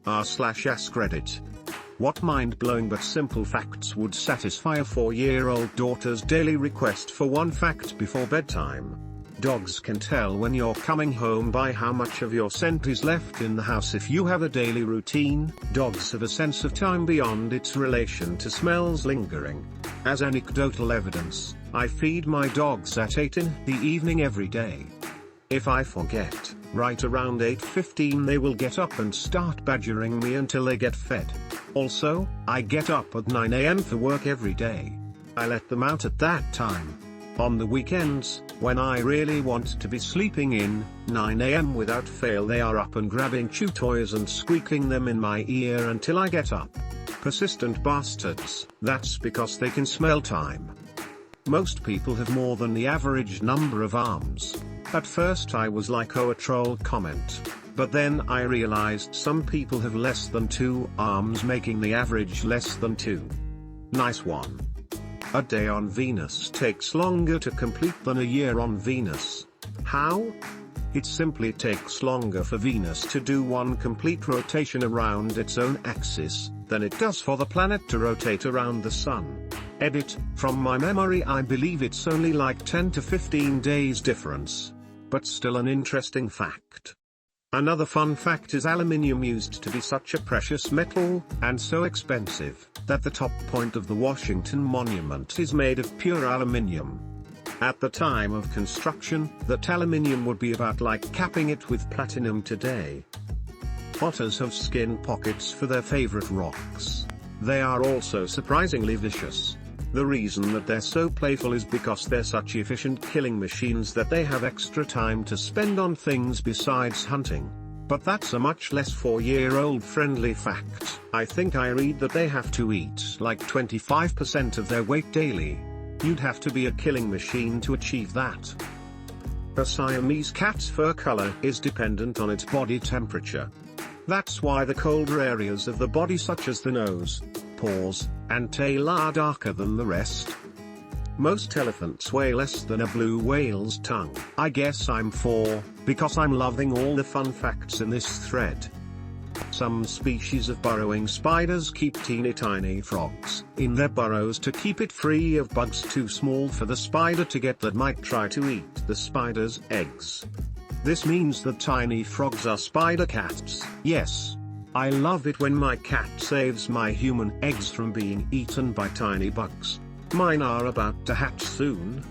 r/AskReddit. What mind-blowing but simple facts would satisfy a 4-year-old daughter's daily request for one fact before bedtime? Dogs can tell when you're coming home by how much of your scent is left in the house. If you have a daily routine, dogs have a sense of time beyond its relation to smells lingering. As anecdotal evidence, I feed my dogs at 8 in the evening every day. If I forget, right around 8:15 they will get up and start badgering me until they get fed. Also, I get up at 9 AM for work every day. I let them out at that time. On the weekends, when I really want to be sleeping in, 9 AM without fail they are up and grabbing chew toys and squeaking them in my ear until I get up. Persistent bastards. That's because they can smell time. Most people have more than the average number of arms. At first I was like, oh, a troll comment. But then I realized some people have less than 2 arms, making the average less than 2. Nice one. A day on Venus takes longer to complete than a year on Venus. How? It simply takes longer for Venus to do one complete rotation around its own axis than it does for the planet to rotate around the sun. Edit, from my memory I believe it's only like 10 to 15 days difference. But still an interesting fact. Another fun fact is aluminium used to be such a precious metal, and so expensive, that the top point of the Washington Monument is made of pure aluminium. At the time of construction, that aluminium would be about like capping it with platinum today. Otters have skin pockets for their favorite rocks. They are also surprisingly vicious. The reason that they're so playful is because they're such efficient killing machines that they have extra time to spend on things besides hunting. But that's a much less 4-year-old friendly fact. I think I read that they have to eat like 25% of their weight daily. You'd have to be a killing machine to achieve that. A Siamese cat's fur color is dependent on its body temperature. That's why the colder areas of the body such as the nose, paws, and tail are darker than the rest. Most elephants weigh less than a blue whale's tongue. I guess I'm 4, because I'm loving all the fun facts in this thread. Some species of burrowing spiders keep teeny tiny frogs in their burrows to keep it free of bugs too small for the spider to get that might try to eat the spider's eggs. This means that tiny frogs are spider cats. Yes. I love it when my cat saves my human eggs from being eaten by tiny bugs. Mine are about to hatch soon.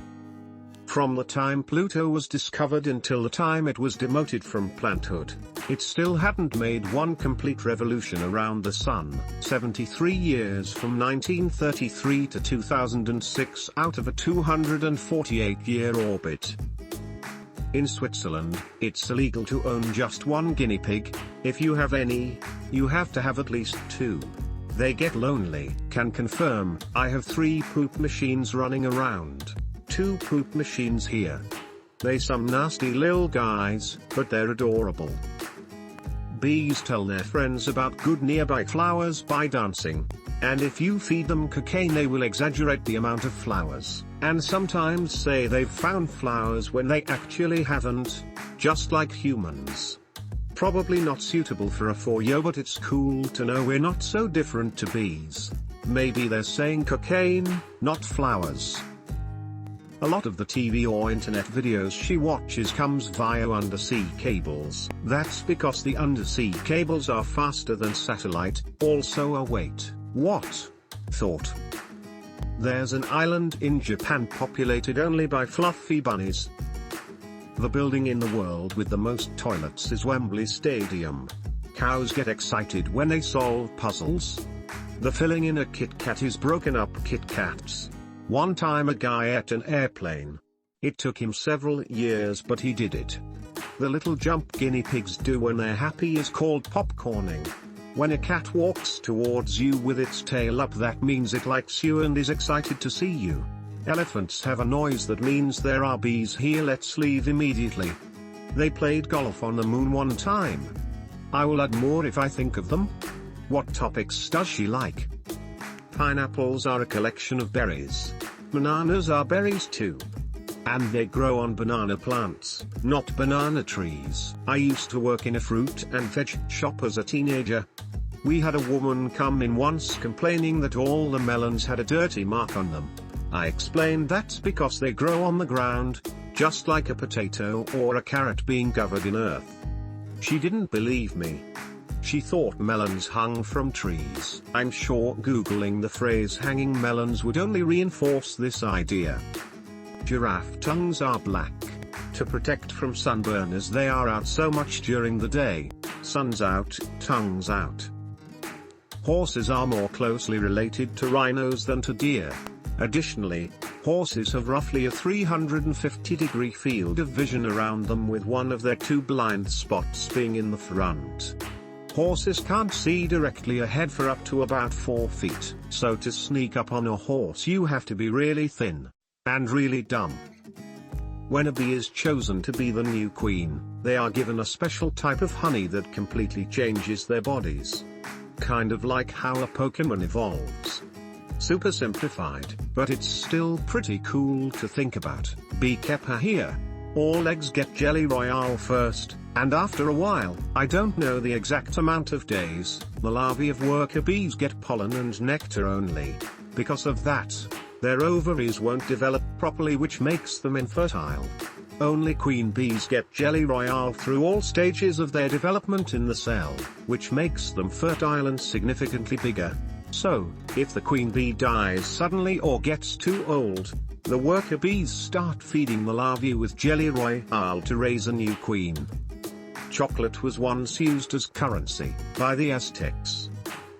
From the time Pluto was discovered until the time it was demoted from planthood, it still hadn't made one complete revolution around the sun. 73 years from 1933 to 2006 out of a 248-year orbit. In Switzerland, it's illegal to own just one guinea pig. If you have any, you have to have at least 2. They get lonely. Can confirm, I have 3 poop machines running around. 2 poop machines here. They some nasty lil guys, but they're adorable. Bees tell their friends about good nearby flowers by dancing. And if you feed them cocaine they will exaggerate the amount of flowers, and sometimes say they've found flowers when they actually haven't, just like humans. Probably not suitable for a 4-year, but it's cool to know we're not so different to bees. Maybe they're saying cocaine, not flowers. A lot of the TV or internet videos she watches comes via undersea cables. That's because the undersea cables are faster than satellite. Also wait. What? Thought. There's an island in Japan populated only by fluffy bunnies. The building in the world with the most toilets is Wembley Stadium. Cows get excited when they solve puzzles. The filling in a Kit Kat is broken up Kit Kats. One time a guy ate an airplane. It took him several years but he did it. The little jump guinea pigs do when they're happy is called popcorning. When a cat walks towards you with its tail up, that means it likes you and is excited to see you. Elephants have a noise that means there are bees here. Let's leave immediately. They played golf on the moon one time. I will add more if I think of them. What topics does she like? Pineapples are a collection of berries. Bananas are berries too. And they grow on banana plants, not banana trees. I used to work in a fruit and veg shop as a teenager. We had a woman come in once complaining that all the melons had a dirty mark on them. I explained that's because they grow on the ground, just like a potato or a carrot being covered in earth. She didn't believe me. She thought melons hung from trees. I'm sure Googling the phrase hanging melons would only reinforce this idea. Giraffe tongues are black. To protect from sunburn as they are out so much during the day. Sun's out, tongues out. Horses are more closely related to rhinos than to deer. Additionally, horses have roughly a 350-degree field of vision around them, with one of their two blind spots being in the front. Horses can't see directly ahead for up to about 4 feet, so to sneak up on a horse you have to be really thin. And really dumb. When a bee is chosen to be the new queen, they are given a special type of honey that completely changes their bodies. Kind of like how a Pokemon evolves. Super simplified, but it's still pretty cool to think about. Beekeeper here. All eggs get Jelly Royale first, and after a while, I don't know the exact amount of days, the larvae of worker bees get pollen and nectar only. Because of that, their ovaries won't develop properly, which makes them infertile. Only queen bees get Jelly Royale through all stages of their development in the cell, which makes them fertile and significantly bigger. So, if the queen bee dies suddenly or gets too old, the worker bees start feeding the larvae with Jelly Royale to raise a new queen. Chocolate was once used as currency by the Aztecs.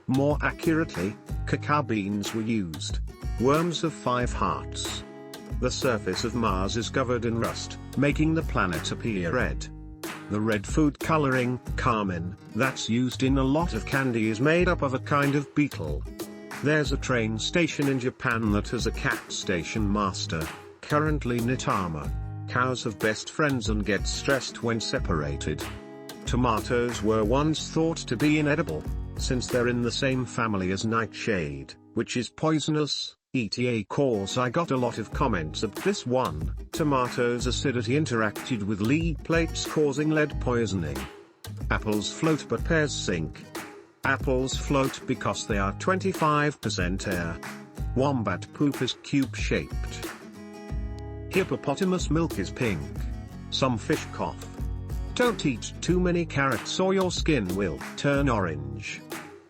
More accurately, cacao beans were used. Worms have 5 hearts. The surface of Mars is covered in rust, making the planet appear red. The red food coloring, carmine, that's used in a lot of candy is made up of a kind of beetle. There's a train station in Japan that has a cat station master, currently Nitama. Cows have best friends and get stressed when separated. Tomatoes were once thought to be inedible, since they're in the same family as nightshade, which is poisonous. ETA cause I got a lot of comments of this one. Tomatoes acidity interacted with lead plates causing lead poisoning. Apples float but pears sink. Apples float because they are 25% air. Wombat poop is cube-shaped. Hippopotamus milk is pink. Some fish cough. Don't eat too many carrots or your skin will turn orange.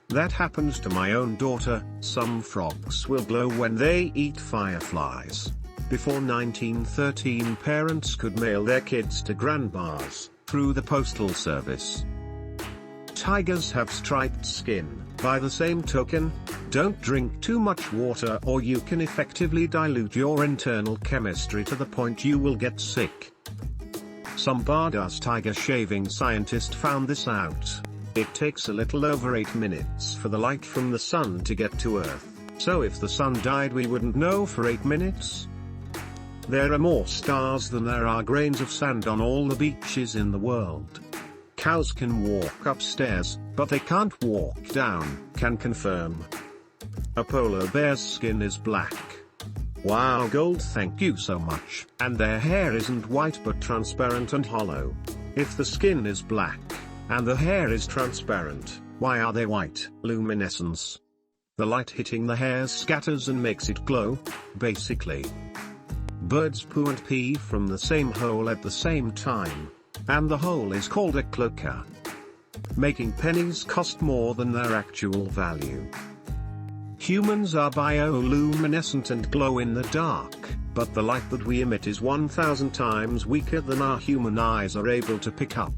That happens to my own daughter. Some frogs will glow when they eat fireflies. Before 1913, parents could mail their kids to grandmas through the postal service. Tigers have striped skin. By the same token, don't drink too much water or you can effectively dilute your internal chemistry to the point you will get sick. Some badass tiger shaving scientist found this out. It takes a little over 8 minutes for the light from the sun to get to Earth, so if the sun died we wouldn't know for 8 minutes. There are more stars than there are grains of sand on all the beaches in the world. Cows can walk upstairs, but they can't walk down, can confirm. A polar bear's skin is black. Wow, gold, thank you so much. And their hair isn't white but transparent and hollow. If the skin is black, and the hair is transparent, why are they white? Luminescence. The light hitting the hair scatters and makes it glow, basically. Birds poo and pee from the same hole at the same time, and the hole is called a cloaca. Making pennies cost more than their actual value. Humans are bioluminescent and glow in the dark, but the light that we emit is 1,000 times weaker than our human eyes are able to pick up.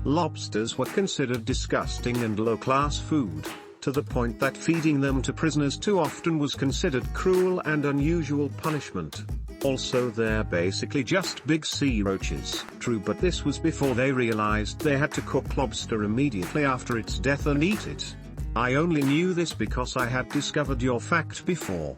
Lobsters were considered disgusting and low-class food, to the point that feeding them to prisoners too often was considered cruel and unusual punishment. Also, they're basically just big sea roaches. True, but this was before they realized they had to cook lobster immediately after its death and eat it. I only knew this because I had discovered your fact before.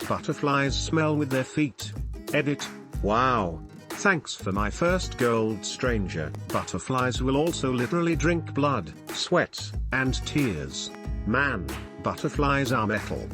Butterflies smell with their feet. Edit. Wow. Thanks for my first gold, stranger. Butterflies will also literally drink blood, sweat, and tears. Man, butterflies are metal.